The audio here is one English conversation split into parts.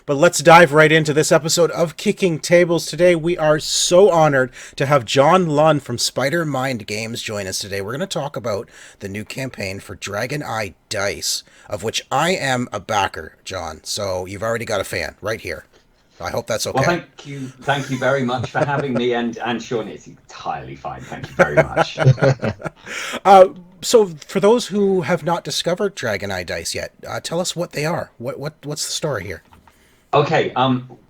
But let's dive right into this episode of Kicking Tables. Today, we are so honored to have Jon Lunn from Spidermind Games join us today. We're going to talk about the new campaign for DragonEye Dice, of which I am a backer, Jon. So you've already got a fan right here. I hope that's okay. Well, thank you very much for having me, and Sean, it's entirely fine. Thank you very much. So for those who have not discovered DragonEye Dice yet, tell us what they are. What's the story here? Okay.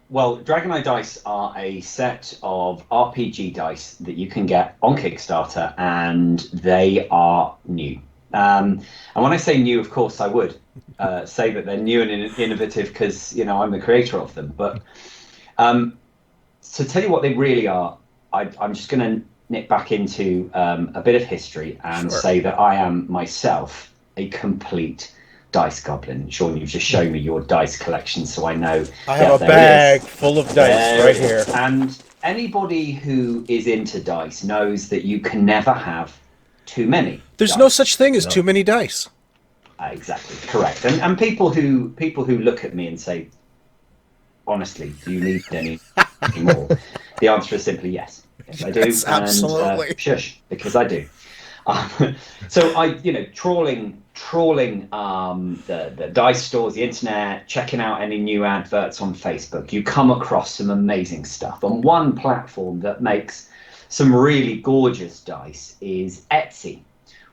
Well, DragonEye Dice are a set of RPG dice that you can get on Kickstarter, and they are new. And when I say new, of course, I would say that they're new and innovative because, I'm the creator of them. But to tell you what they really are, I'm just going to nip back into a bit of history and say that I am myself a complete dice goblin. Sean, you've just shown me your dice collection, so I know. I have a bag full of dice right here. And anybody who is into dice knows that you can never have too many. There's no such thing as too many dice. Exactly, correct. And people who look at me and say, honestly, do you need any more? The answer is simply yes. Yes, I do. Yes, absolutely. And shush, because I do. So I, trawling the dice stores, the internet, checking out any new adverts on Facebook, you come across some amazing stuff. And one platform that makes some really gorgeous dice is Etsy,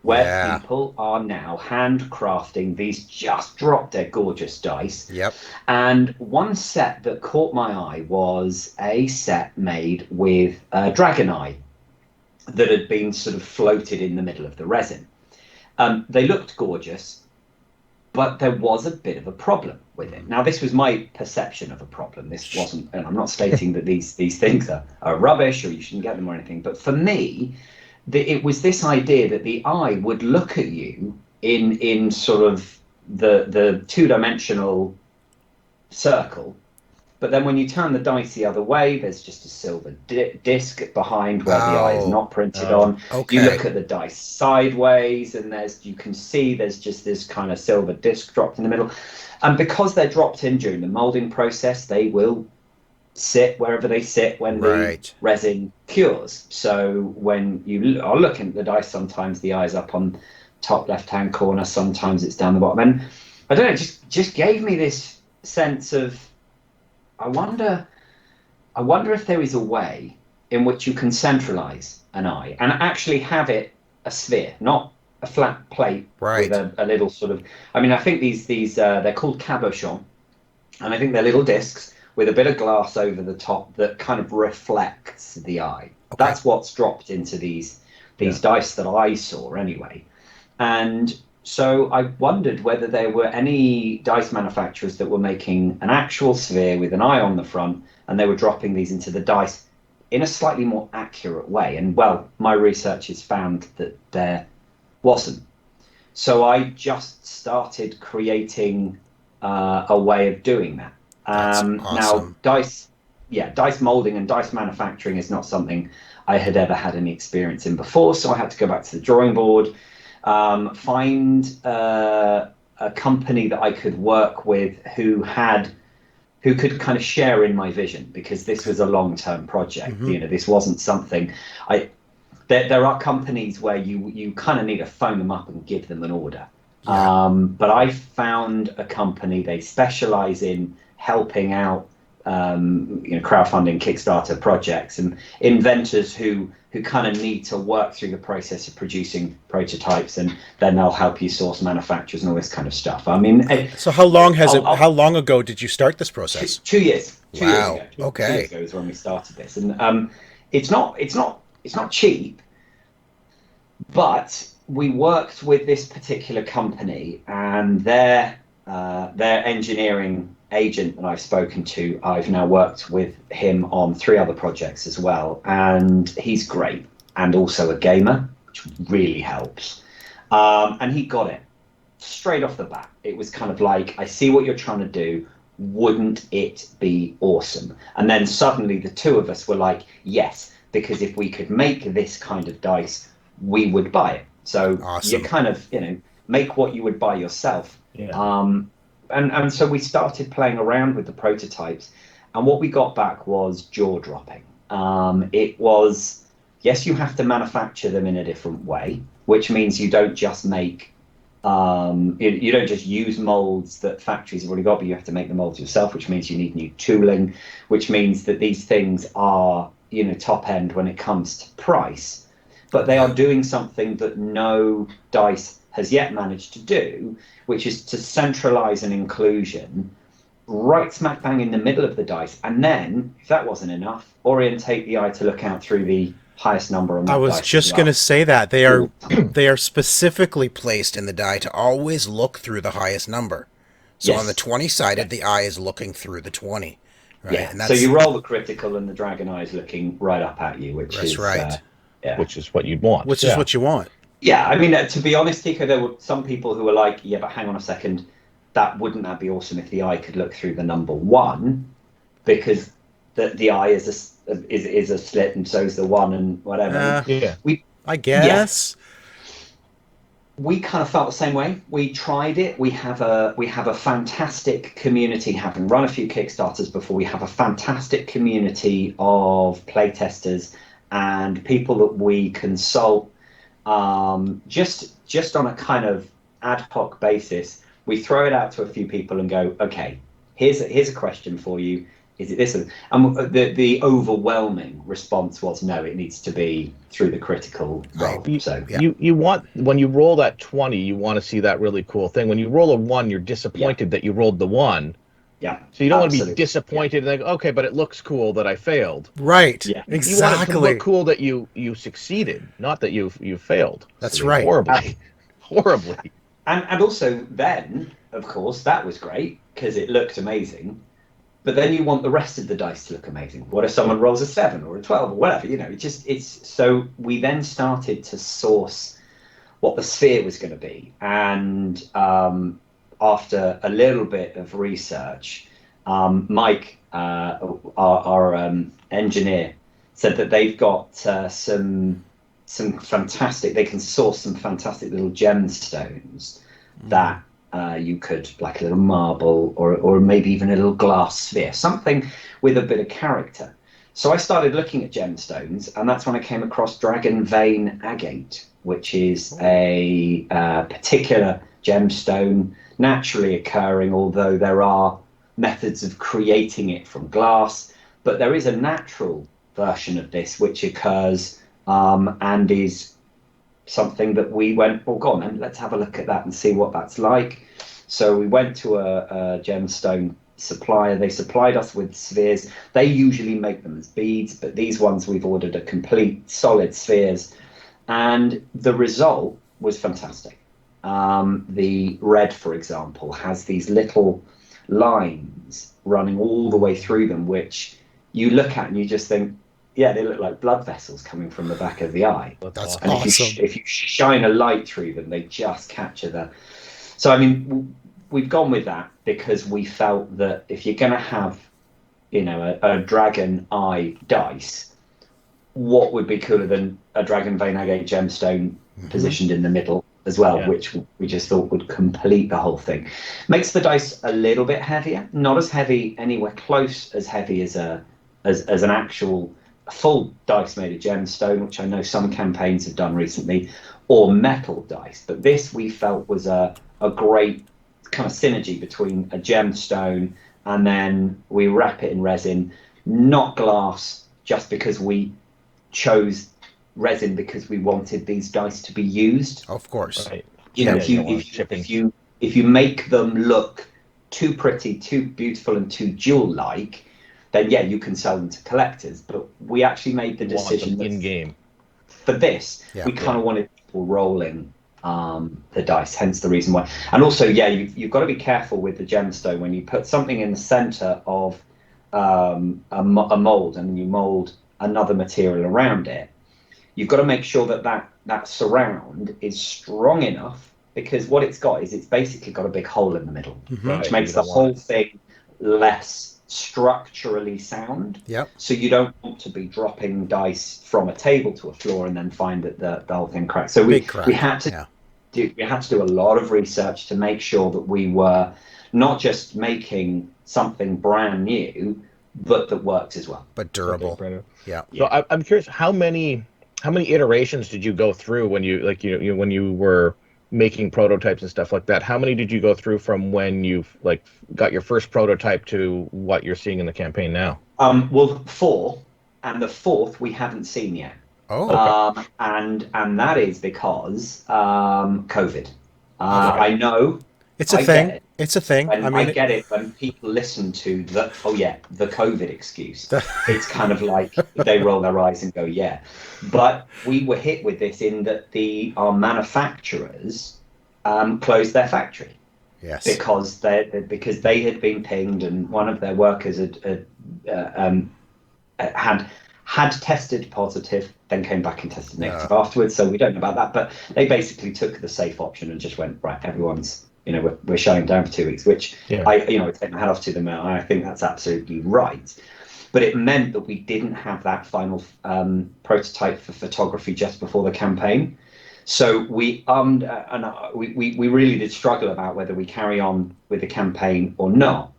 where people are now handcrafting these just drop-dead gorgeous dice. Yep. And one set that caught my eye was a set made with DragonEye that had been sort of floated in the middle of the resin. They looked gorgeous, but there was a bit of a problem with it. Now, this was my perception of a problem. This wasn't, and I'm not stating that these things are rubbish or you shouldn't get them or anything, but for me, it was this idea that the eye would look at you in sort of the two-dimensional circle, but then when you turn the dice the other way, there's just a silver disc behind where the eye is not printed on. Okay. You look at the dice sideways, and you can see there's just this kind of silver disc dropped in the middle. And because they're dropped in during the molding process, they will sit wherever they sit when the resin cures. So when you are looking at the dice, sometimes the eye's up on top left-hand corner, sometimes it's down the bottom. And I don't know, just gave me this sense of, I wonder if there is a way in which you can centralize an eye and actually have it a sphere, not a flat plate with a little sort of. I mean, I think these they're called cabochons, and I think they're little discs with a bit of glass over the top that kind of reflects the eye. Okay. That's what's dropped into these dice that I saw anyway, and. So I wondered whether there were any dice manufacturers that were making an actual sphere with an eye on the front, and they were dropping these into the dice in a slightly more accurate way. And, well, my research has found that there wasn't. So I just started creating a way of doing that. That's awesome. Now, dice molding and dice manufacturing is not something I had ever had any experience in before, so I had to go back to the drawing board. Find a company that I could work with who could kind of share in my vision, because this was a long-term project. Mm-hmm. This wasn't something there are companies where you kind of need to phone them up and give them an order. But I found a company, they specialize in helping out crowdfunding, Kickstarter projects, and inventors who kind of need to work through the process of producing prototypes, and then they'll help you source manufacturers and all this kind of stuff. I mean, so how long ago did you start this process? 2 years. Wow. Years ago. Okay. 2 years ago is when we started this, and it's not cheap, but we worked with this particular company, and their engineering agent that I've spoken to, I've now worked with him on 3 other projects as well, and he's great, and also a gamer, which really helps. And he got it straight off the bat. It was kind of like, I see what you're trying to do, wouldn't it be awesome? And then suddenly the two of us were like, yes, because if we could make this kind of dice, we would buy it. So awesome. You kind of, make what you would buy yourself. Yeah. and so we started playing around with the prototypes, and what we got back was jaw-dropping. It was, yes, you have to manufacture them in a different way, which means you don't just make you don't just use molds that factories have already got, but you have to make the molds yourself, which means you need new tooling, which means that these things are, top end when it comes to price, but they are doing something that no dice has yet managed to do, which is to centralize an inclusion right smack bang in the middle of the dice, and then, if that wasn't enough, orientate the eye to look out through the highest number on that I was dice just as well. going to say that they are specifically placed in the die to always look through the highest number. So Yes. on the 20-sided, the eye is looking through the 20. Right? Yeah. And that's, So you roll the critical, and the DragonEye is looking right up at you, which that's is right. yeah. Which is what you'd want. Which is what you want. Yeah, I mean, to be honest, Tico, there were some people who were like, yeah, but hang on a second, wouldn't that be awesome if the eye could look through the number 1, because the eye is a slit, and so is the 1, and whatever. I guess. We kind of felt the same way. We tried it. We have a fantastic community, having run a few Kickstarters before. We have a fantastic community of playtesters and people that we consult just on a kind of ad hoc basis. We throw it out to a few people and go, okay, here's a question for you. Is it this? And the overwhelming response was, no, it needs to be through the critical roll. You want, when you roll that 20, you want to see that really cool thing. When you roll a 1, you're disappointed that you rolled the 1. Yeah. So you don't want to be disappointed and think, okay, but it looks cool that I failed. Right. Yeah. Exactly. You want it to look cool that you succeeded, not that you failed. That's right. Horribly. And also then, of course, that was great because it looked amazing. But then you want the rest of the dice to look amazing. What if someone rolls a 7 or a 12 or whatever? It's so we then started to source what the sphere was going to be. And after a little bit of research, Mike, our engineer, said that they've got some fantastic. They can source some fantastic little gemstones that. You could, like a little marble or maybe even a little glass sphere, something with a bit of character. So I started looking at gemstones, and that's when I came across Dragon Vein Agate, which is a particular gemstone naturally occurring, although there are methods of creating it from glass. But there is a natural version of this which occurs and is something that we went, well, go on then, let's have a look at that and see what that's like. So we went to a gemstone supplier. They supplied us with spheres. They usually make them as beads, but these ones we've ordered are complete solid spheres. And the result was fantastic. The red, for example, has these little lines running all the way through them, which you look at and you just think, yeah, they look like blood vessels coming from the back of the eye. That's and awesome. If you shine a light through them, they just capture the... So, I mean, we've gone with that because we felt that if you're going to have, a DragonEye dice, what would be cooler than a Dragon Vein Agate gemstone positioned in the middle as well, which we just thought would complete the whole thing. Makes the dice a little bit heavier, not as heavy, anywhere close as heavy as an actual full dice made of gemstone, which I know some campaigns have done recently, or metal dice. But this we felt was a great kind of synergy between a gemstone and then we wrap it in resin, not glass, just because we chose resin because we wanted these dice to be used. Of course. Right. If you make them look too pretty, too beautiful, and too jewel-like, then yeah, you can sell them to collectors. But we actually made the decision in game. For this, we kind of wanted people rolling the dice, hence the reason why. And also, yeah, you've got to be careful with the gemstone when you put something in the center of a mold and you mold another material around it. You've got to make sure that surround is strong enough, because what it's got is it's basically got a big hole in the middle, which makes the whole thing less structurally sound. Yep. So you don't want to be dropping dice from a table to a floor and then find that the whole thing cracks. So we had to do a lot of research to make sure that we were not just making something brand new, but that worked as well. But durable. Okay, yeah. So I'm curious, how many iterations did you go through when you when you were making prototypes and stuff like that? How many did you go through from when you got your first prototype to what you're seeing in the campaign now? Well, 4, and the 4th we haven't seen yet. Oh. Okay. And that is because COVID. I know It's a I thing. get it. It's a thing. And I mean, I get it when people listen to the COVID excuse. It's kind of like they roll their eyes and go, yeah. But we were hit with this in that our manufacturers closed their factory. Yes. Because they had been pinged, and one of their workers had tested positive, then came back and tested negative afterwards. So we don't know about that. But they basically took the safe option and just went, right, everyone's, we're shutting down for 2 weeks, which I take my hat off to them. I think that's absolutely right. But it meant that we didn't have that final prototype for photography just before the campaign. So we really did struggle about whether we carry on with the campaign or not.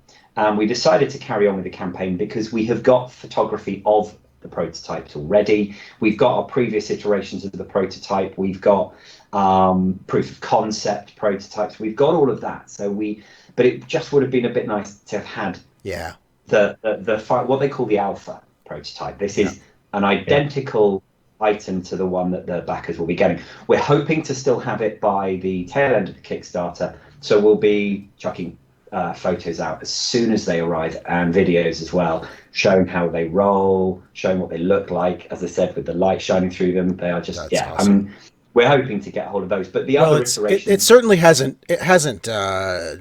We decided to carry on with the campaign because we have got photography of the prototypes already. We've got our previous iterations of the prototype. We've got proof of concept prototypes. We've got all of that. But it just would have been a bit nice to have had the what they call the alpha prototype. This is an identical item to the one that the backers will be getting. We're hoping to still have it by the tail end of the Kickstarter, so we'll be chucking photos out as soon as they arrive, and videos as well, showing how they roll, showing what they look like. As I said, with the light shining through them, they are just awesome. I mean, we're hoping to get hold of those, but the other iterations... It certainly hasn't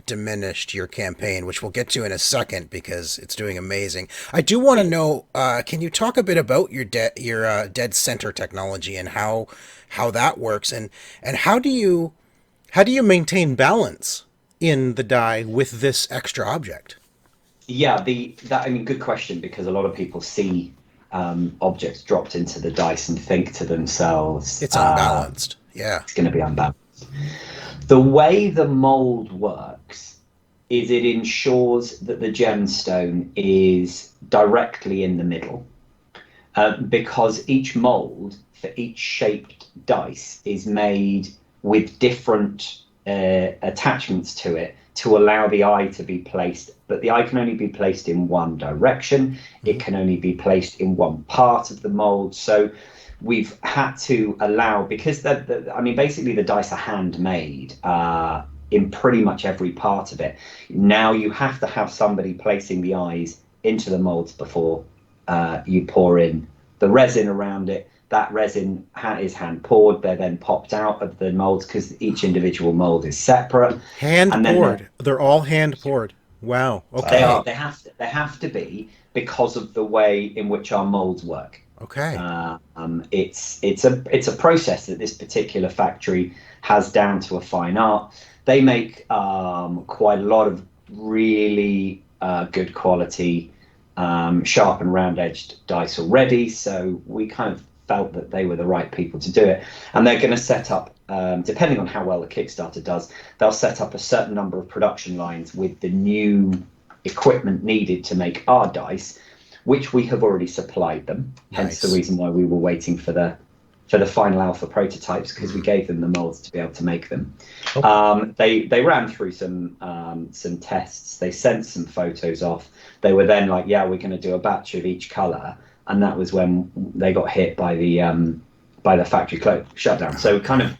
diminished your campaign, which we'll get to in a second because it's doing amazing. I do want to know, can you talk a bit about your dead center technology and how that works, and how do you maintain balance in the die with this extra object? Yeah, good question, because a lot of people see objects dropped into the dice and think to themselves, it's unbalanced. It's going to be unbalanced. The way the mold works is it ensures that the gemstone is directly in the middle, because each mold for each shaped dice is made with different attachments to it to allow the eye to be placed, but the eye can only be placed in one direction. It can only be placed in one part of the mold. So we've had to allow, because basically the dice are handmade in pretty much every part of it. Now you have to have somebody placing the eyes into the molds before you pour in the resin around it. That resin is hand poured. They're then popped out of the molds because each individual mold is separate. Hand poured. They're all hand poured. Wow. Okay. They have to be, because of the way in which our molds work. Okay. It's a process that this particular factory has down to a fine art. They make quite a lot of really good quality sharp and round-edged dice already. So we kind of felt that they were the right people to do it, and they're going to set up, depending on how well the Kickstarter does, they'll set up a certain number of production lines with the new equipment needed to make our dice, which we have already supplied them. Hence the reason why we were waiting for the final alpha prototypes, because we gave them the molds to be able to make them. They ran through some tests. They sent some photos off. They were then like, yeah, we're going to do a batch of each color. And that was when they got hit by the factory shutdown. So kind of,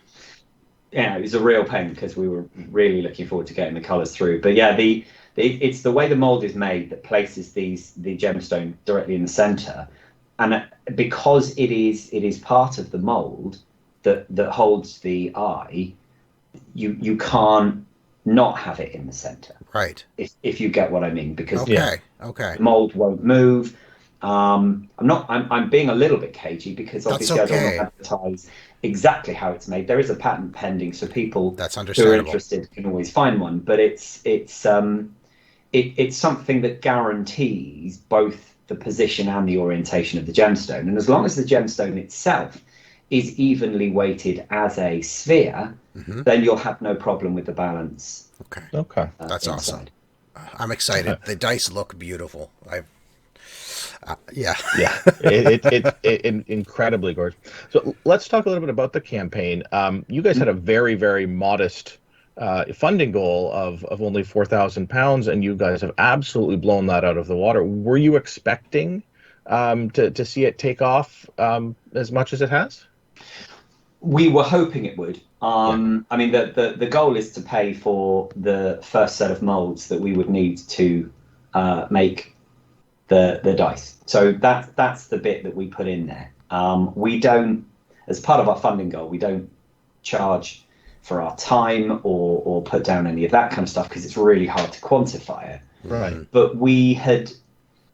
it was a real pain, because we were really looking forward to getting the colors through. But yeah, it's the way the mold is made that places the gemstone directly in the center, and because it is part of the mold that holds the eye, you can't not have it in the center. Right. If you get what I mean, because the mold won't move. I'm being a little bit cagey, because obviously I don't want to advertise exactly how it's made. There is a patent pending, so people who are interested can always find one. But it's something that guarantees both the position and the orientation of the gemstone. And as long as the gemstone itself is evenly weighted as a sphere, then you'll have no problem with the balance. Okay. That's awesome. inside. I'm excited. The dice look beautiful. Yeah. Yeah, it incredibly gorgeous. So let's talk a little bit about the campaign. You guys had a very, very modest funding goal of only £4,000, and you guys have absolutely blown that out of the water. Were you expecting to see it take off as much as it has? We were hoping it would. I mean, the goal is to pay for the first set of molds that we would need to make the dice. So that's the bit that we put in there. We don't, as part of our funding goal, we don't charge for our time or put down any of that kind of stuff because it's really hard to quantify it. Right. But we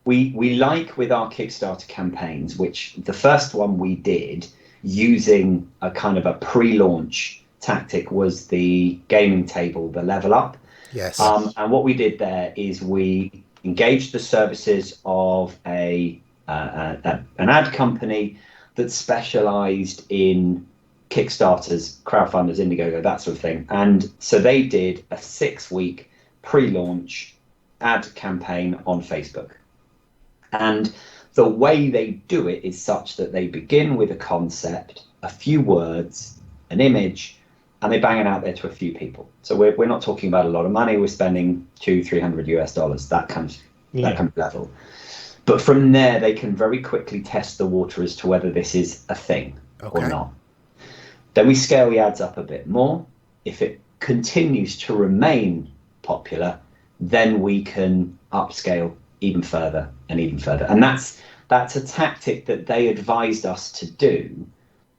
like with our Kickstarter campaigns, which the first one we did using a kind of a pre-launch tactic was the gaming table, the level up. Yes. And what we did there is we engaged the services of an ad company that specialized in Kickstarters, crowdfunders, Indiegogo, that sort of thing. And so they did a 6-week pre-launch ad campaign on Facebook. And the way they do it is such that they begin with a concept, a few words, an image, and they bang it out there to a few people. So we're not talking about a lot of money. We're spending $200-300 that kind of level. But from there, they can very quickly test the water as to whether this is a thing or not. Then we scale the ads up a bit more. If it continues to remain popular, then we can upscale even further and even further. And that's a tactic that they advised us to do.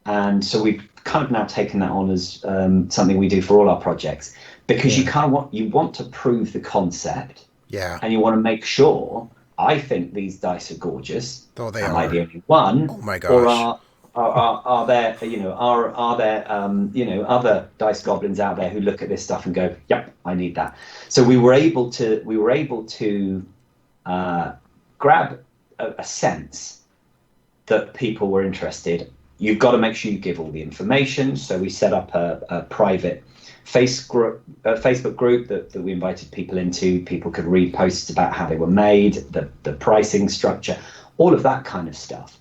And so we've kind of now taken that on as something we do for all our projects, because you kind of want to prove the concept. Yeah. And you want to make sure, I think these dice are gorgeous. Oh, they Am are. I the only one? Oh my gosh. Or are there other dice goblins out there who look at this stuff and go, yep, I need that. So we were able to grab a sense that people were interested. You've got to make sure you give all the information. So we set up a private Facebook group that we invited people into. People could read posts about how they were made, the pricing structure, all of that kind of stuff.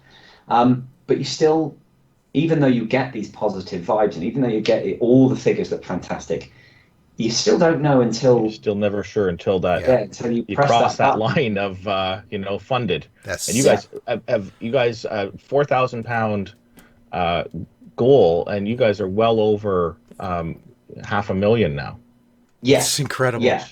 But you still, even though you get these positive vibes, and even though you get all the figures look fantastic, you still don't know until... You're still never sure until that until you cross that button. line of funded. That's, and you guys have £4,000 goal, and you guys are well over $500,000 now. Yes, it's incredible. Yeah,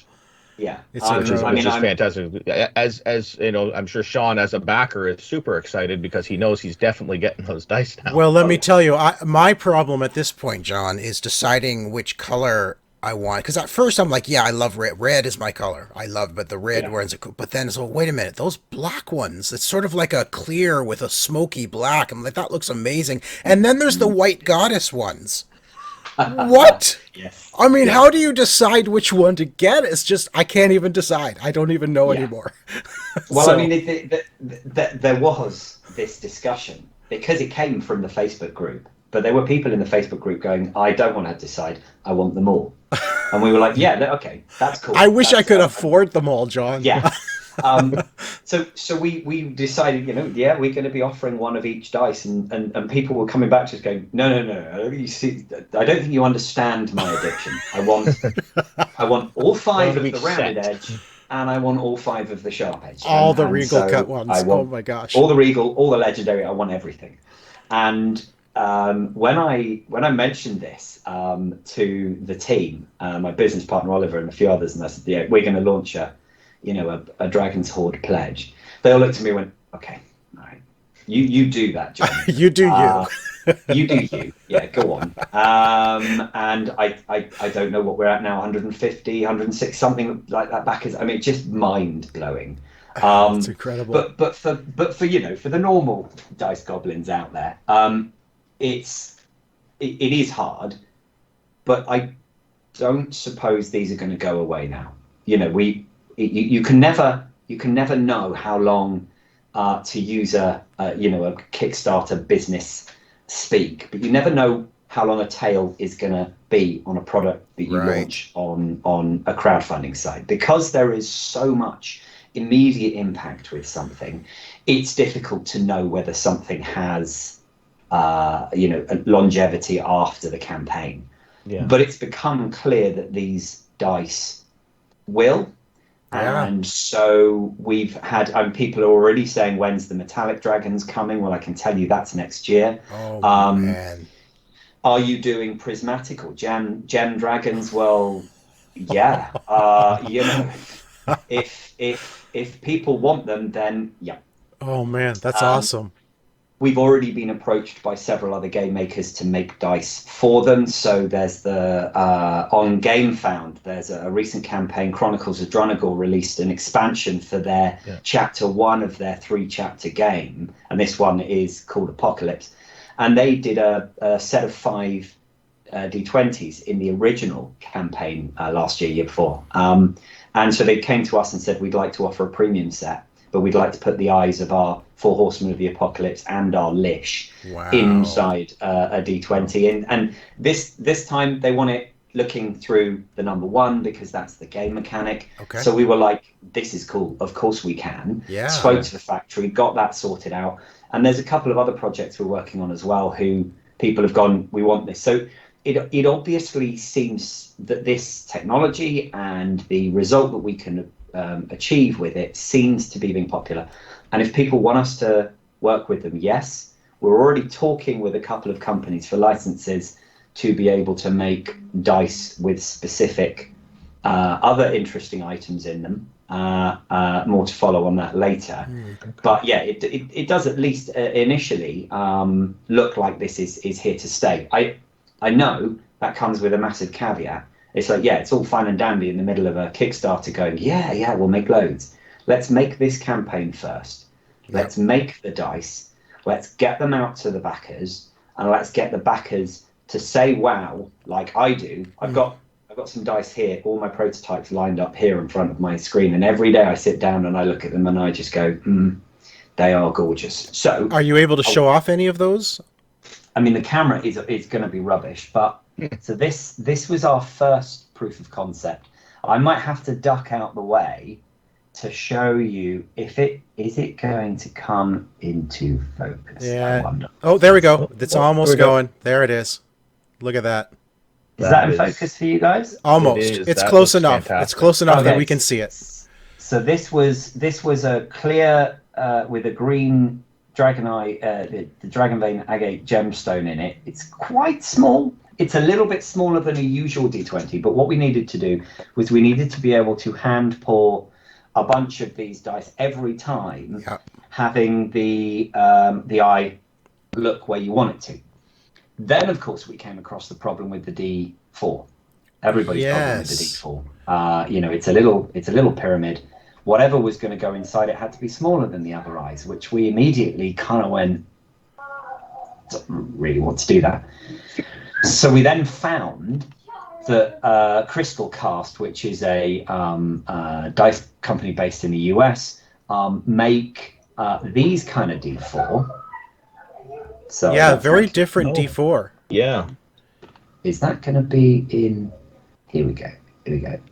it's which is fantastic. As you know, I'm sure Sean, as a backer, is super excited because he knows he's definitely getting those dice now. Well, let me tell you, my problem at this point, John, is deciding which color I want. Because at first I'm like, yeah, I love red. Red is my color. I love, but the red ones. But then so wait a minute, those black ones. It's sort of like a clear with a smoky black. I'm like, that looks amazing. And then there's the white goddess ones. What? Yes. I mean, how do you decide which one to get? It's just, I can't even decide. I don't even know anymore. Well, I mean, there was this discussion because it came from the Facebook group, but there were people in the Facebook group going, I don't want to decide, I want them all. And we were like, yeah, okay, that's cool. I wish I could afford them all, John. Yeah. So we decided, we're going to be offering one of each dice, and people were coming back to us going, no, you see, I don't think you understand my addiction. I want all 5 of the rounded edge, and I want all 5 of the sharp edge. All the regal cut ones. Oh my gosh. All the regal, all the legendary. I want everything. And when I mentioned this to the team, my business partner Oliver and a few others, and I said, yeah, we're going to launch a Dragon's Horde pledge. They all looked at me and went, okay, all right, you do that, John. You do you. You do you. Yeah, go on. And I don't know what we're at now, 150, 106, something like that back. I mean, just mind blowing. It's incredible. But for the normal dice goblins out there, it is hard, but I don't suppose these are going to go away now. You can never know how long to use a Kickstarter business speak, but you never know how long a tail is going to be on a product that you Right. launch on a crowdfunding site. Because there is so much immediate impact with something, it's difficult to know whether something has a longevity after the campaign. Yeah. But it's become clear that these dice will. Yeah. And so we've had people are already saying, when's the metallic dragons coming? Well, I can tell you that's next year. Oh, man. Are you doing prismatic or gem dragons? Well, yeah. If people want them, then yeah. Oh, man. That's awesome. We've already been approached by several other game makers to make dice for them. So there's the on GameFound, there's a recent campaign, Chronicles of Drunagor, released an expansion for their chapter 1 of their 3-chapter game, and this one is called Apocalypse. And they did a set of 5 D20s in the original campaign last year before. And so they came to us and said, we'd like to offer a premium set, but we'd like to put the eyes of our 4 Horsemen of the Apocalypse and our Lish inside a D20. And this time they want it looking through the number 1 because that's the game mechanic. Okay. So we were like, this is cool. Of course we can. Yeah. Spoke to the factory, got that sorted out. And there's a couple of other projects we're working on as well who people have gone, we want this. So it obviously seems that this technology and the result that we can achieve with it seems to be being popular. And if people want us to work with them, yes. We're already talking with a couple of companies for licenses to be able to make dice with specific other interesting items in them. More to follow on that later. Okay. But yeah, it does at least initially look like this is here to stay. I know that comes with a massive caveat. It's like, yeah, it's all fine and dandy in the middle of a Kickstarter going, yeah, we'll make loads. Let's make this campaign first. Let's make the dice. Let's get them out to the backers, and let's get the backers to say wow, like I do. I've got some dice here, all my prototypes lined up here in front of my screen, and every day I sit down and I look at them and I just go, they are gorgeous. So are you able to show off any of those? I mean, the camera is going to be rubbish, but so this was our first proof of concept. I might have to duck out the way to show you if it going to come into focus. Yeah. I wonder. Oh, there we go. It's almost going. There it is. Look at that. Is that in focus for you guys? Almost. It's close enough. Fantastic. It's close enough that we can see it. So this was a clear with a green DragonEye, the Dragonvein Agate gemstone in it. It's quite small. It's a little bit smaller than a usual D20, but what we needed to do was we needed to be able to hand pour a bunch of these dice every time, having the eye look where you want it to. Then, of course, we came across the problem with the D4. Everybody's problem with the D4. It's a little pyramid. Whatever was going to go inside it had to be smaller than the other eyes, which we immediately kind of went, don't really want to do that. So we then found that Crystal Cast, which is a dice company based in the US, make these kind of D4. So yeah, very different D4. Yeah. Is that going to be in? Here we go.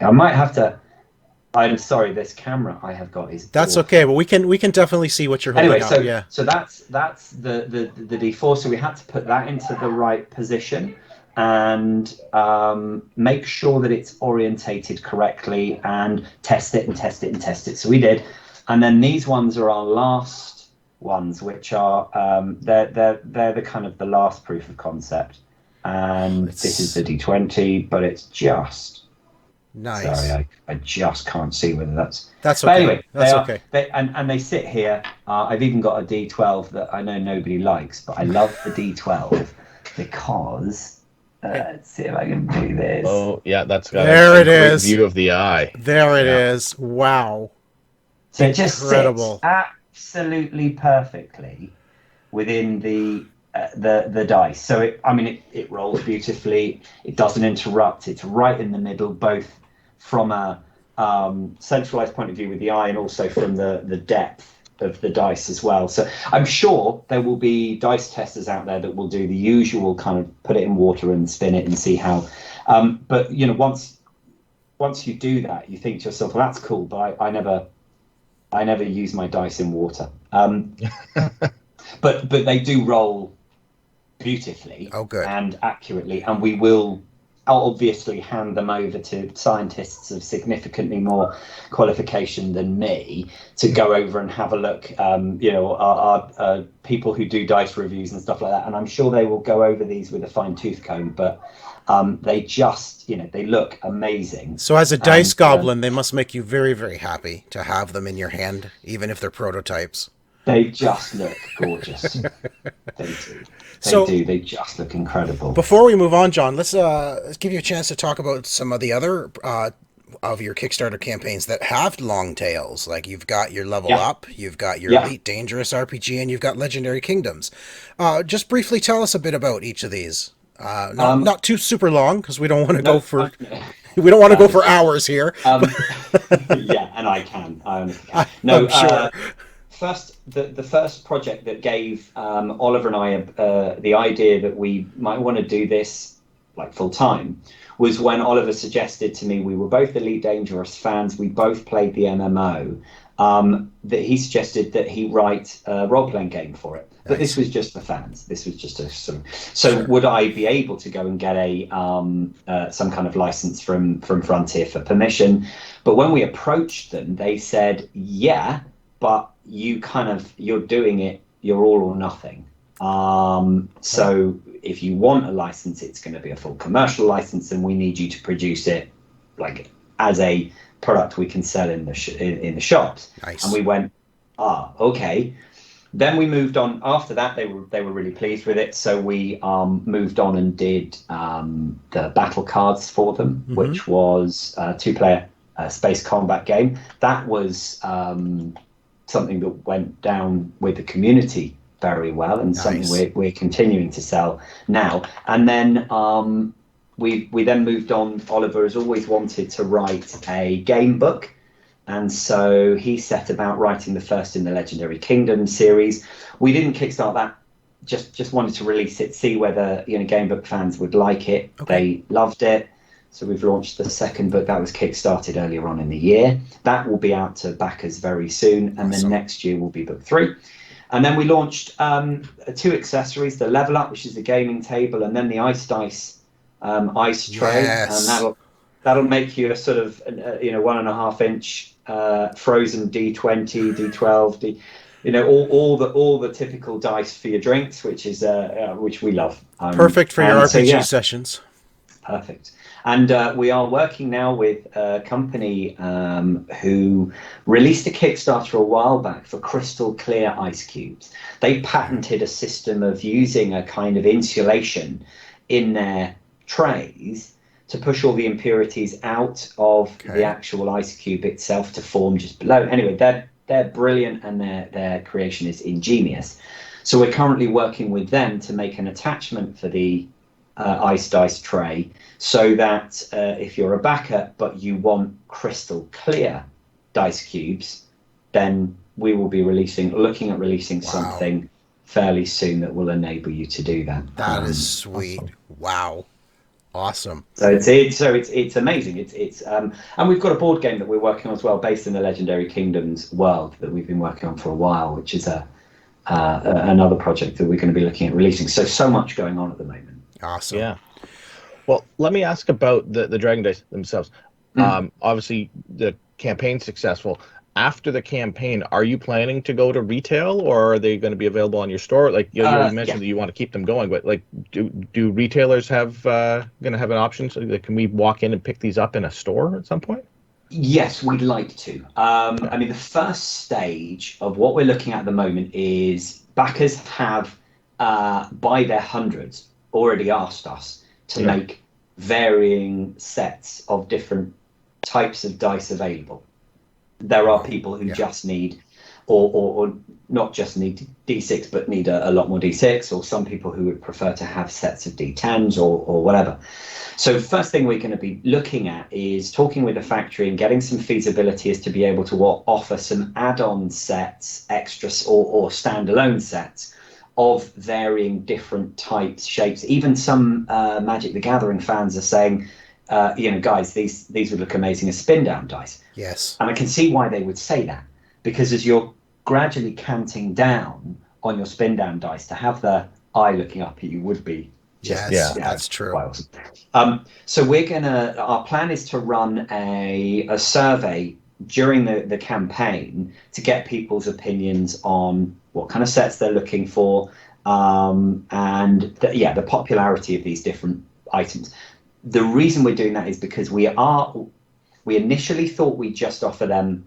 I might have to. I'm sorry. This camera I have got is. That's okay, but we can definitely see what you're holding anyway. out. So that's the D4. So we had to put that into the right position and make sure that it's orientated correctly and test it. So we did, and then these ones are our last ones, which are they're the kind of the last proof of concept, and this is the D20, but it's just nice. Sorry, I just can't see whether that's okay. But anyway, that's okay. And they sit here. I've even got a D12 that I know nobody likes, but I love the D12 because let's see if I can do this. Oh yeah, that's got there a it great is. view of the eye. There it is. Wow. So it just incredible. Sits absolutely perfectly within the dice. So it rolls beautifully. It doesn't interrupt. It's right in the middle, both from a centralized point of view with the eye and also from the depth of the dice as well. So I'm sure there will be dice testers out there that will do the usual kind of put it in water and spin it and see how. But once you do that, you think to yourself, well, that's cool, but I never use my dice in water. But they do roll beautifully and accurately, and we will obviously hand them over to scientists of significantly more qualification than me to go over and have a look. Our people who do dice reviews and stuff like that, and I'm sure they will go over these with a fine-tooth comb, but they just, they look amazing. So as a dice goblin, they must make you very, very happy to have them in your hand, even if they're prototypes. They just look gorgeous. They do. They just look incredible. Before we move on, John, let's give you a chance to talk about some of the other of your Kickstarter campaigns that have long tails. Like you've got your Level Up, you've got your Elite Dangerous RPG, and you've got Legendary Kingdoms. Just briefly tell us a bit about each of these. Not too super long, because we don't want to go for we don't want to go for hours here. Yeah, and I honestly can. No, I'm sure. The first project that gave Oliver and I the idea that we might want to do this like full time was when Oliver suggested to me, we were both Elite Dangerous fans, we both played the MMO, that he suggested that he write a role-playing game for it. But this was just for fans. This was just a sort of, so would I be able to go and get a some kind of license from Frontier for permission? But when we approached them, they said, yeah, but you're doing it, you're all or nothing. So if you want a license, it's going to be a full commercial license, and we need you to produce it like as a product we can sell in the shops. Nice. And we went, okay. Then we moved on. After that, they were really pleased with it, so we moved on and did the battle cards for them, which was a 2-player space combat game. That was something that went down with the community very well, and something we're continuing to sell now. And then we then moved on. Oliver has always wanted to write a game book, and so he set about writing the first in the Legendary Kingdom series. We didn't kickstart that, just wanted to release it, see whether game book fans would like it. They loved it. So we've launched the second book. That was kickstarted earlier on in the year. That will be out to backers very soon. And then next year will be book 3. And then we launched 2 accessories, the Level Up, which is the gaming table, and then the Ice Dice ice tray. Yes. And that'll make you a sort of 1.5 inch frozen D20, D12, all the typical dice for your drinks, which we love. Perfect for your RPG sessions. Perfect. And we are working now with a company who released a Kickstarter a while back for crystal clear ice cubes. They patented a system of using a kind of insulation in their trays to push all the impurities out of the actual ice cube itself to form just below. Anyway, they're brilliant, and their creation is ingenious. So we're currently working with them to make an attachment for the ice dice tray, so that if you're a backer but you want crystal clear dice cubes, then we will be looking at releasing something fairly soon that will enable you to do that. That is sweet. Awesome. Wow. Awesome. So it's amazing. It's and we've got a board game that we're working on as well, based in the Legendary Kingdoms world, that we've been working on for a while, which is another project that we're going to be looking at releasing. So much going on at the moment. Awesome. Yeah. Well, let me ask about the Dragon Dice themselves. Obviously, the campaign's successful. After the campaign, are you planning to go to retail, or are they going to be available on your store? Like you mentioned that you want to keep them going, but like, do retailers going to have an option? So can we walk in and pick these up in a store at some point? Yes, we'd like to. I mean, the first stage of what we're looking at the moment is backers have, by their hundreds, already asked us to make varying sets of different types of dice available. There are people who just need, or not just need D6, but need a lot more D6, or some people who would prefer to have sets of D10s or whatever. So first thing we're going to be looking at is talking with the factory and getting some feasibility as to be able to offer some add-on sets, extras or standalone sets of varying different types, shapes. Even some Magic the Gathering fans are saying, guys, these would look amazing as spin down dice. Yes. And I can see why they would say that, because as you're gradually canting down on your spin down dice, to have the eye looking up at you would be just, that's true. Quite awesome. So our plan is to run a survey during the campaign to get people's opinions on what kind of sets they're looking for, and the popularity of these different items. The reason we're doing that is because we initially thought we'd just offer them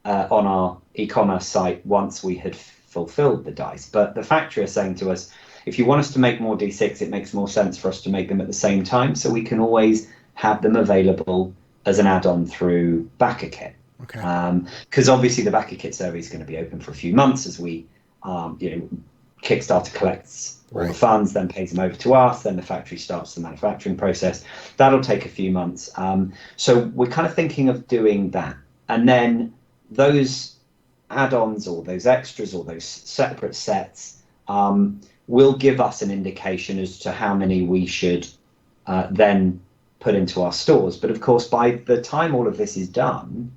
on our e-commerce site once we had fulfilled the dice, but the factory are saying to us, if you want us to make more D6, it makes more sense for us to make them at the same time, so we can always have them available as an add-on through Backer-Kit. Okay. Because obviously the Backer-Kit survey is going to be open for a few months as we, Kickstarter collects all the funds, then pays them over to us, then the factory starts the manufacturing process. That'll take a few months. So we're kind of thinking of doing that. And then those add-ons or those extras or those separate sets will give us an indication as to how many we should then put into our stores. But of course, by the time all of this is done,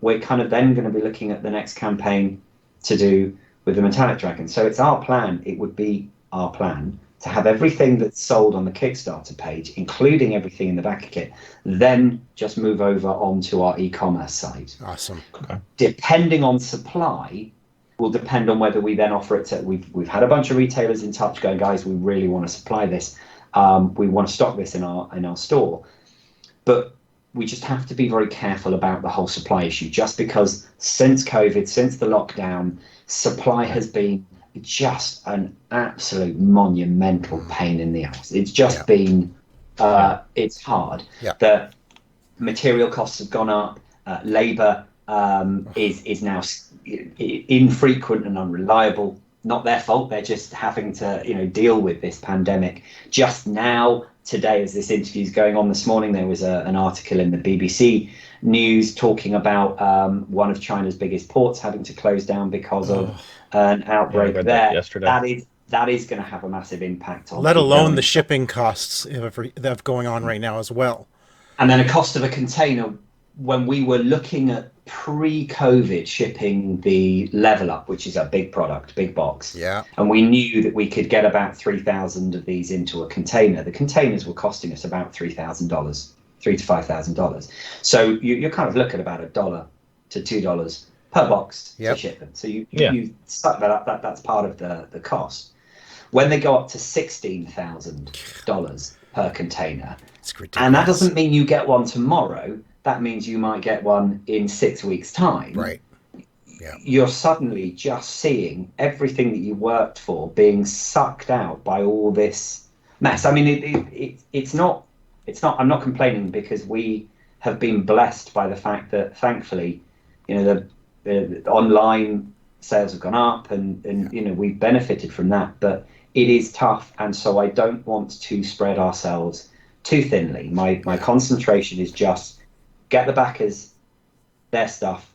we're kind of then going to be looking at the next campaign to do with the Metallic Dragon. So it would be our plan to have everything that's sold on the Kickstarter page, including everything in the backer kit, then just move over onto our e-commerce site. Awesome. Okay. Depending on supply, will depend on whether we then offer it to. We've had a bunch of retailers in touch going, guys, we really want to supply this. We want to stock this in our store, but we just have to be very careful about the whole supply issue. Just because since COVID, since the lockdown, supply has been just an absolute monumental pain in the ass. It's just been, it's hard. Yeah. The material costs have gone up. Labor is now infrequent and unreliable. Not their fault. They're just having to, deal with this pandemic. Just now, today, as this interview is going on this morning, there was an article in the BBC News talking about one of China's biggest ports having to close down because of an outbreak there. That yesterday. That is going to have a massive impact on. Let alone the shipping costs that's going on right now as well. And then a cost of a container. When we were looking at pre-COVID shipping the Level Up, which is a big product, big box, and we knew that we could get about 3,000 of these into a container. The containers were costing us about $3,000, $3,000 to $5,000. So you're kind of looking at about $1 to $2 per box to ship them. So you suck that up. That's part of the cost. When they go up to $16,000 per container, and that doesn't mean you get one tomorrow. That means you might get one in 6 weeks' time. Right. Yeah. You're suddenly just seeing everything that you worked for being sucked out by all this mess. I mean, it's not. I'm not complaining, because we have been blessed by the fact that, thankfully, the online sales have gone up, and we've benefited from that. But it is tough, and so I don't want to spread ourselves too thinly. My concentration is just get the backers their stuff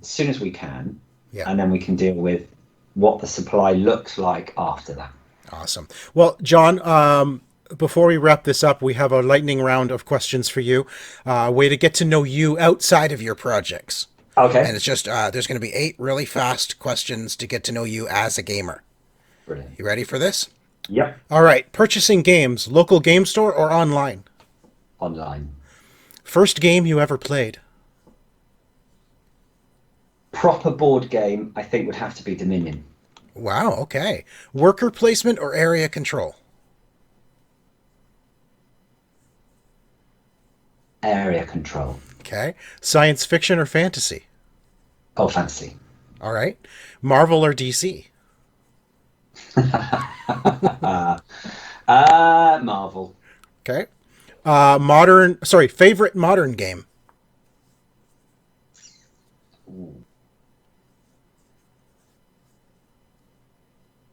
as soon as we can, and then we can deal with what the supply looks like after that. Awesome. Well, Jon, before we wrap this up, we have a lightning round of questions for you, a way to get to know you outside of your projects. Okay. And it's just, there's going to be 8 really fast questions to get to know you as a gamer. Brilliant. You ready for this? Yep. All right. Purchasing games, local game store or online? Online. First game you ever played? Proper board game, I think, would have to be Dominion. Wow, okay. Worker placement or area control? Area control. Okay. Science fiction or fantasy? Oh, fantasy. All right. Marvel or DC? Marvel. Okay. Favorite modern game?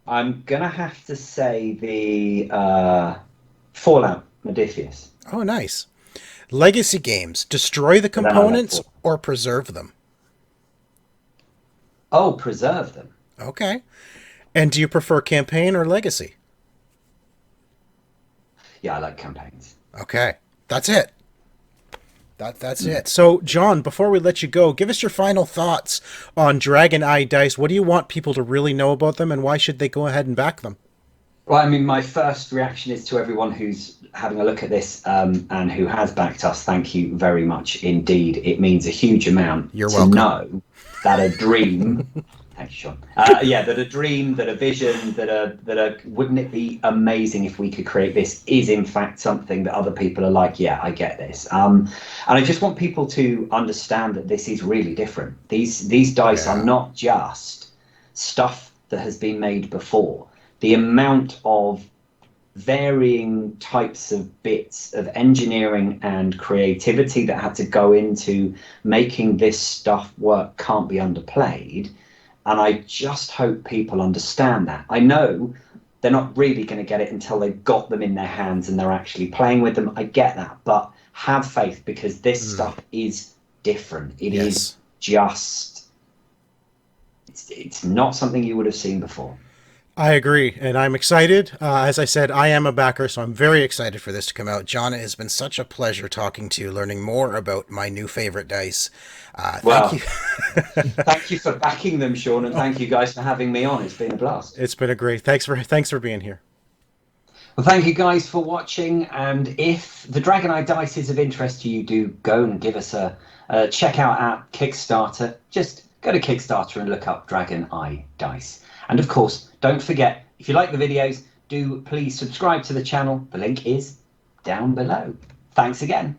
I'm gonna have to say the Fallout Modiphius. Oh, nice. Legacy games, destroy the But then I like components four. or preserve them? Oh, preserve them. Okay. And do you prefer campaign or legacy? Yeah, I like campaigns. Okay. That's it. That's it. So, John, before we let you go, give us your final thoughts on DragonEye Dice. What do you want people to really know about them, and why should they go ahead and back them? Well, I mean, my first reaction is to everyone who's having a look at this and who has backed us. Thank you very much indeed. It means a huge amount You're to welcome. know that a dream. Thank you, Sean. Yeah, that a dream, that a vision, wouldn't it be amazing if we could create this? Is in fact something that other people are like, yeah, I get this. And I just want people to understand that this is really different. These dice are not just stuff that has been made before. The amount of varying types of bits of engineering and creativity that had to go into making this stuff work can't be underplayed. And I just hope people understand that. I know they're not really going to get it until they've got them in their hands and they're actually playing with them. I get that, but have faith, because this stuff is different. It is just, it's not something you would have seen before. I agree, and I'm excited. As I said, I am a backer, so I'm very excited for this to come out. John, it has been such a pleasure talking to you, learning more about my new favorite dice. Thank you. Thank you for backing them, Sean, and thank you guys for having me on. It's been a blast. It's been a great. Thanks for being here. Well, thank you guys for watching, and if the DragonEye Dice is of interest to you, do go and give us a check out our Kickstarter. Just go to Kickstarter and look up DragonEye Dice. And of course, don't forget, if you like the videos, do please subscribe to the channel. The link is down below. Thanks again.